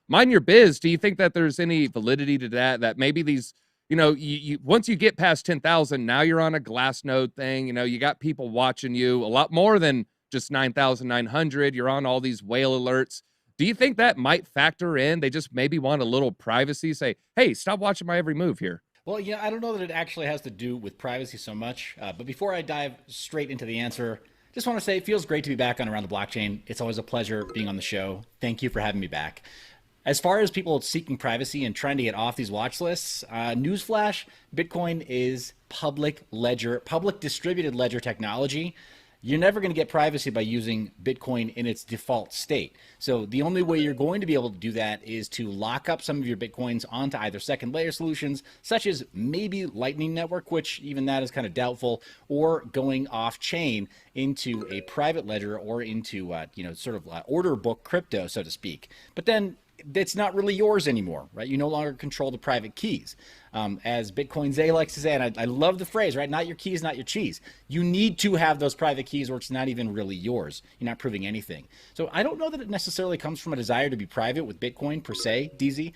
Mind Your Biz, do you think that there's any validity to that? That maybe these, you once you get past 10,000, now you're on a Glassnode thing. You got people watching you a lot more than just 9,900. You're on all these whale alerts. Do you think that might factor in? They just maybe want a little privacy. Say, hey, stop watching my every move here. Well, yeah, I don't know that it actually has to do with privacy so much. But before I dive straight into the answer, just want to say it feels great to be back on Around the Blockchain. It's always a pleasure being on the show. Thank you for having me back. As far as people seeking privacy and trying to get off these watch lists, newsflash, Bitcoin is public ledger, public distributed ledger technology. You're never going to get privacy by using Bitcoin in its default state. So the only way you're going to be able to do that is to lock up some of your Bitcoins onto either second layer solutions, such as maybe Lightning Network, which even that is kind of doubtful, or going off chain into a private ledger or into, order book crypto, so to speak. But then it's not really yours anymore, right? You no longer control the private keys. As Bitcoin Zay likes to say, and I love the phrase, right? Not your keys, not your cheese. You need to have those private keys or it's not even really yours. You're not proving anything. So I don't know that it necessarily comes from a desire to be private with Bitcoin per se, DZ,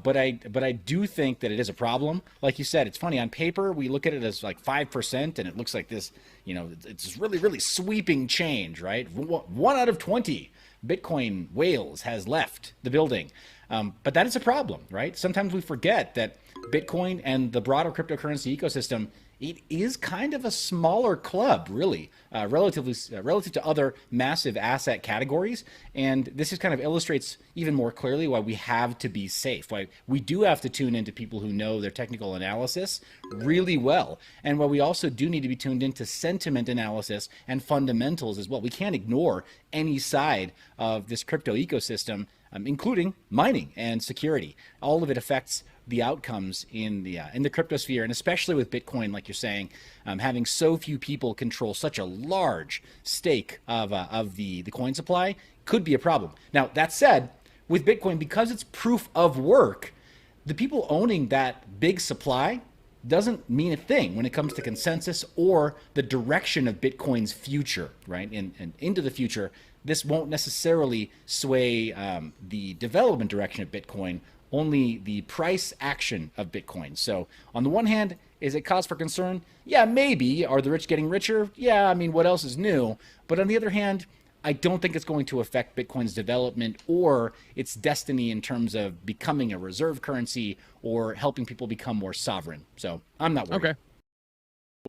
but I do think that it is a problem. Like you said, it's funny, on paper, we look at it as like 5% and it looks like this, it's this really, really sweeping change, right? 1 out of 20 Bitcoin whales has left the building. But that is a problem, right? Sometimes we forget that Bitcoin and the broader cryptocurrency ecosystem, it is kind of a smaller club, really, relative to other massive asset categories. And this just kind of illustrates even more clearly why we have to be safe, why we do have to tune into people who know their technical analysis really well, and why we also do need to be tuned into sentiment analysis and fundamentals as well. We can't ignore any side of this crypto ecosystem, including mining and security. All of it affects the outcomes in the cryptosphere, and especially with Bitcoin, like you're saying, having so few people control such a large stake of the coin supply could be a problem. Now, that said, with Bitcoin, because it's proof of work, the people owning that big supply doesn't mean a thing when it comes to consensus or the direction of Bitcoin's future, right? And into the future, this won't necessarily sway the development direction of Bitcoin, only the price action of Bitcoin. So on the one hand, is it cause for concern? Yeah, maybe. Are the rich getting richer? Yeah, I mean, what else is new? But on the other hand, I don't think it's going to affect Bitcoin's development or its destiny in terms of becoming a reserve currency or helping people become more sovereign. So I'm not worried. Okay.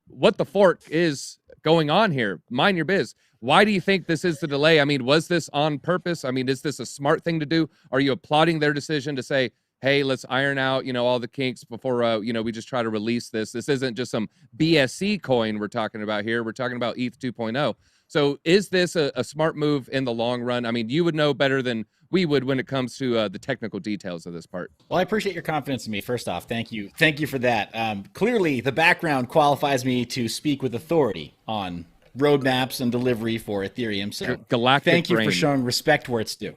What the fork is going on here? Mind your biz. Why do you think this is the delay? I mean, was this on purpose? I mean, is this a smart thing to do? Are you applauding their decision to say, hey, let's iron out, all the kinks before, we just try to release this? This isn't just some BSC coin we're talking about here. We're talking about ETH 2.0. So is this a smart move in the long run? I mean, you would know better than we would when it comes to the technical details of this part. Well, I appreciate your confidence in me. First off, thank you. Thank you for that. Clearly, the background qualifies me to speak with authority on roadmaps and delivery for Ethereum. So Galactic thank you brain. for showing respect where it's due.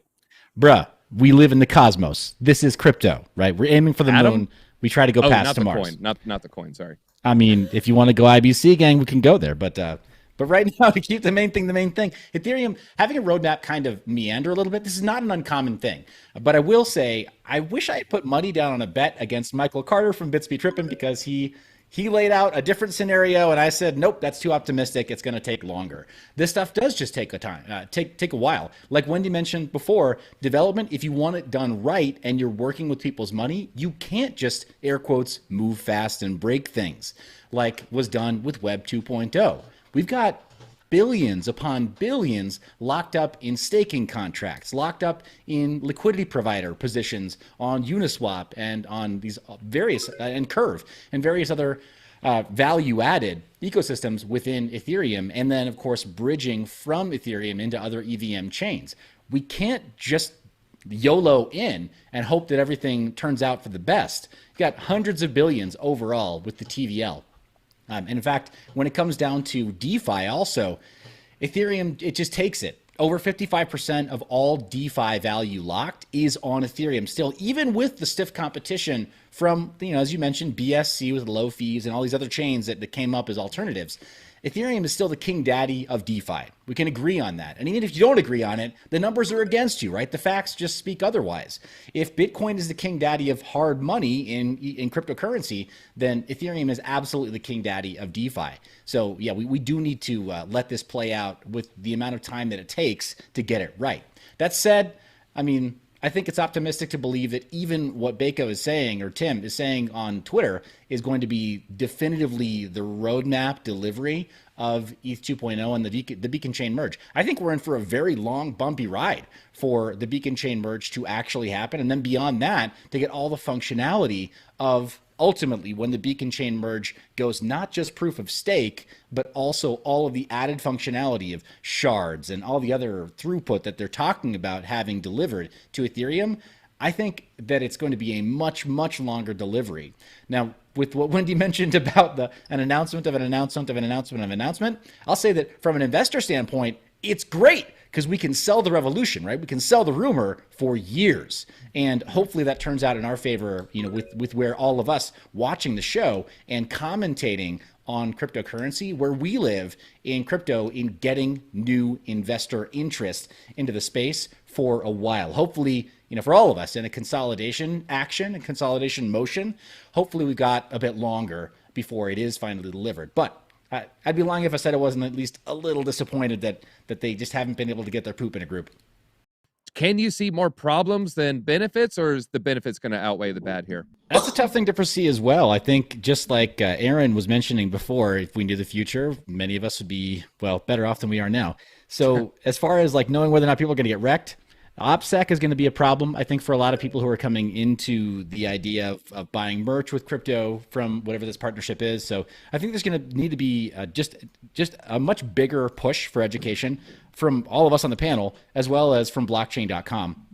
Bruh, we live in the cosmos. This is crypto, right? We're aiming for the moon. We try to go past to Mars. Coin. Not the coin, sorry. I mean, if you want to go IBC, gang, we can go there. But right now, to keep the main thing, Ethereum having a roadmap kind of meander a little bit. This is not an uncommon thing. But I will say, I wish I had put money down on a bet against Michael Carter from Bitsby Trippin' because he laid out a different scenario, and I said, nope, that's too optimistic. It's going to take longer. This stuff does just take take a while. Like Wendy mentioned before, development, if you want it done right and you're working with people's money, you can't just, air quotes, move fast and break things like was done with Web 2.0. We've got billions upon billions locked up in staking contracts, locked up in liquidity provider positions on Uniswap and on these various, and Curve and various other value-added ecosystems within Ethereum, and then, of course, bridging from Ethereum into other EVM chains. We can't just YOLO in and hope that everything turns out for the best. You've got hundreds of billions overall with the TVL. And in fact, when it comes down to DeFi also, Ethereum, it just takes it. Over 55% of all DeFi value locked is on Ethereum still, even with the stiff competition from, as you mentioned, BSC with low fees and all these other chains that came up as alternatives. Ethereum is still the king daddy of DeFi. We can agree on that. And even if you don't agree on it, the numbers are against you, right? The facts just speak otherwise. If Bitcoin is the king daddy of hard money in cryptocurrency, then Ethereum is absolutely the king daddy of DeFi. So yeah, we do need to let this play out with the amount of time that it takes to get it right. That said, I mean, I think it's optimistic to believe that even what Bako is saying, or Tim is saying on Twitter, is going to be definitively the roadmap delivery of ETH 2.0 and the Beacon Chain merge. I think we're in for a very long, bumpy ride for the Beacon Chain merge to actually happen. And then beyond that, to get all the functionality of ultimately when the Beacon Chain merge goes not just proof of stake, but also all of the added functionality of shards and all the other throughput that they're talking about having delivered to Ethereum. I think that it's going to be a much, much longer delivery. Now, with what Wendy mentioned about an announcement of an announcement of an announcement of an announcement, I'll say that from an investor standpoint, it's great because we can sell the revolution, right? We can sell the rumor for years. And hopefully that turns out in our favor, you know, with where all of us watching the show and commentating on cryptocurrency, where we live in crypto, in getting new investor interest into the space for a while. Hopefully, you know, for all of us in a consolidation action and consolidation motion, hopefully we got a bit longer before it is finally delivered. But I'd be lying if I said I wasn't at least a little disappointed that they just haven't been able to get their poop in a group. Can you see more problems than benefits, or is the benefits going to outweigh the bad here? That's a tough thing to foresee as well. I think just like Aaron was mentioning before, if we knew the future, many of us would be, well, better off than we are now. So as far as like knowing whether or not people are going to get wrecked, OPSEC is going to be a problem, I think, for a lot of people who are coming into the idea of buying merch with crypto from whatever this partnership is. So I think there's going to need to be just a much bigger push for education from all of us on the panel, as well as from blockchain.com.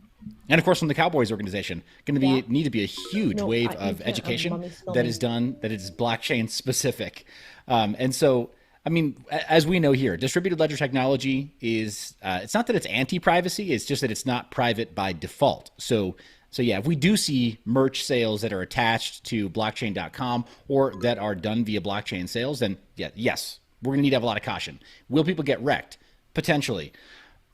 And of course, from the Cowboys organization, going to need to be a huge wave of education that is blockchain specific. And so, I mean, as we know here, distributed ledger technology is, it's not that it's anti-privacy, it's just that it's not private by default. So yeah, if we do see merch sales that are attached to blockchain.com or that are done via blockchain sales, then yes, we're gonna need to have a lot of caution. Will people get wrecked? Potentially.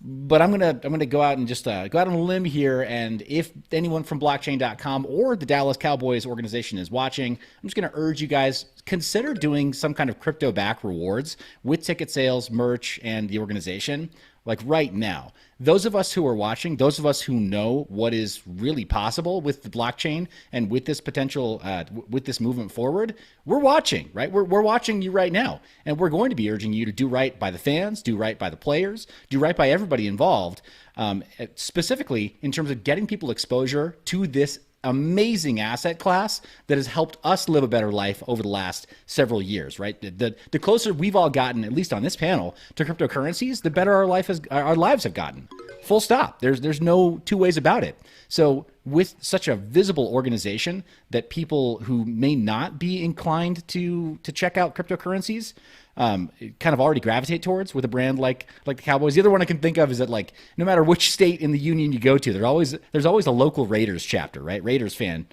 But I'm gonna go out and just go out on a limb here, and if anyone from blockchain.com or the Dallas Cowboys organization is watching, I'm just gonna urge you guys, consider doing some kind of crypto back rewards with ticket sales, merch, and the organization, like right now. Those of us who are watching, those of us who know what is really possible with the blockchain and with this potential, with this movement forward, we're watching, right? We're watching you right now. And we're going to be urging you to do right by the fans, do right by the players, do right by everybody involved, specifically in terms of getting people exposure to this amazing asset class that has helped us live a better life over the last several years, right? The closer we've all gotten, at least on this panel, to cryptocurrencies, the better our lives have gotten. Full stop. There's no two ways about it. So with such a visible organization that people who may not be inclined to check out cryptocurrencies kind of already gravitate towards with a brand like the Cowboys. The other one I can think of is that, like, no matter which state in the union you go to, there's always a local Raiders chapter, right? Raiders fan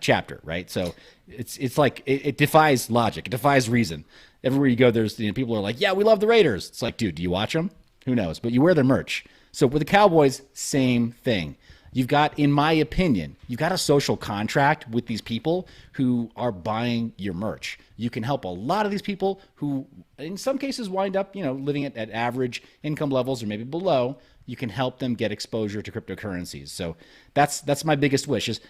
chapter, right? So it's like it defies logic, it defies reason. Everywhere you go, there's people are like, yeah, we love the Raiders. It's like, dude, do you watch them? Who knows? But you wear their merch. So with the Cowboys, same thing. You've got, in my opinion, you've got a social contract with these people who are buying your merch. You can help a lot of these people who, in some cases, wind up, living at average income levels or maybe below. You can help them get exposure to cryptocurrencies. So that's my biggest wish is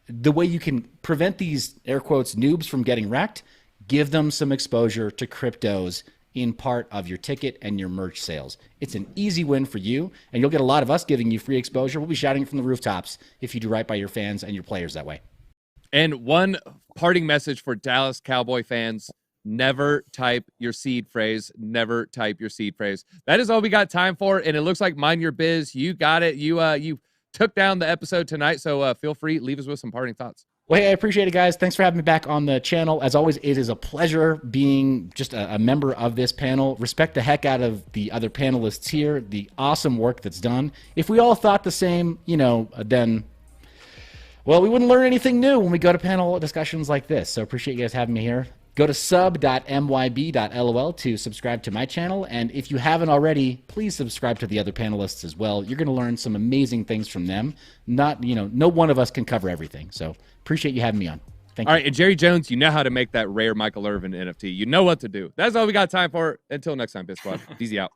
the way you can prevent these, air quotes, noobs from getting wrecked, give them some exposure to cryptos in part of your ticket and your merch sales. It's an easy win for you, and you'll get a lot of us giving you free exposure. We'll be shouting it from the rooftops if you do right by your fans and your players that way. And one parting message for Dallas Cowboy fans: never type your seed phrase. Never type your seed phrase. That is all we got time for, and it looks like Mind Your Biz, you got it. You took down the episode tonight, so feel free, leave us with some parting thoughts. Well, hey, I appreciate it, guys. Thanks for having me back on the channel. As always, it is a pleasure being just a member of this panel. Respect the heck out of the other panelists here, the awesome work that's done. If we all thought the same, then, well, we wouldn't learn anything new when we go to panel discussions like this. So appreciate you guys having me here. Go to sub.myb.lol to subscribe to my channel. And if you haven't already, please subscribe to the other panelists as well. You're going to learn some amazing things from them. Not, no one of us can cover everything. So appreciate you having me on. Thank you. All right, and Jerry Jones, you know how to make that rare Michael Irvin NFT. You know what to do. That's all we got time for. Until next time, Biz Squad. Easy out.